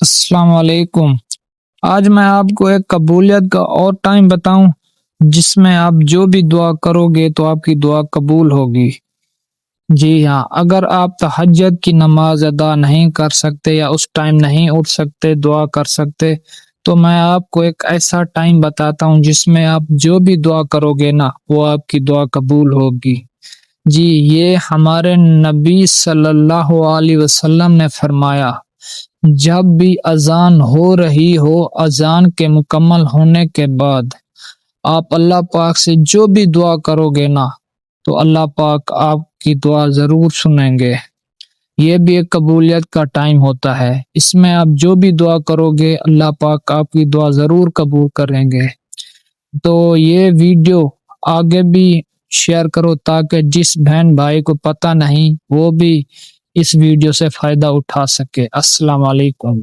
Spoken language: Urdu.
السلام علیکم۔ آج میں آپ کو ایک قبولیت کا اور ٹائم بتاؤں جس میں آپ جو بھی دعا کرو گے تو آپ کی دعا قبول ہوگی۔ جی ہاں، اگر آپ تہجد کی نماز ادا نہیں کر سکتے یا اس ٹائم نہیں اٹھ سکتے دعا کر سکتے تو میں آپ کو ایک ایسا ٹائم بتاتا ہوں جس میں آپ جو بھی دعا کرو گے نا وہ آپ کی دعا قبول ہوگی۔ جی، یہ ہمارے نبی صلی اللہ علیہ وسلم نے فرمایا، جب بھی اذان ہو رہی ہو، اذان کے مکمل ہونے کے بعد آپ اللہ پاک سے جو بھی دعا کرو گے نا تو اللہ پاک آپ کی دعا ضرور سنیں گے۔ یہ بھی ایک قبولیت کا ٹائم ہوتا ہے، اس میں آپ جو بھی دعا کرو گے اللہ پاک آپ کی دعا ضرور قبول کریں گے۔ تو یہ ویڈیو آگے بھی شیئر کرو تاکہ جس بہن بھائی کو پتہ نہیں وہ بھی اس ویڈیو سے فائدہ اٹھا سکے۔ السلام علیکم۔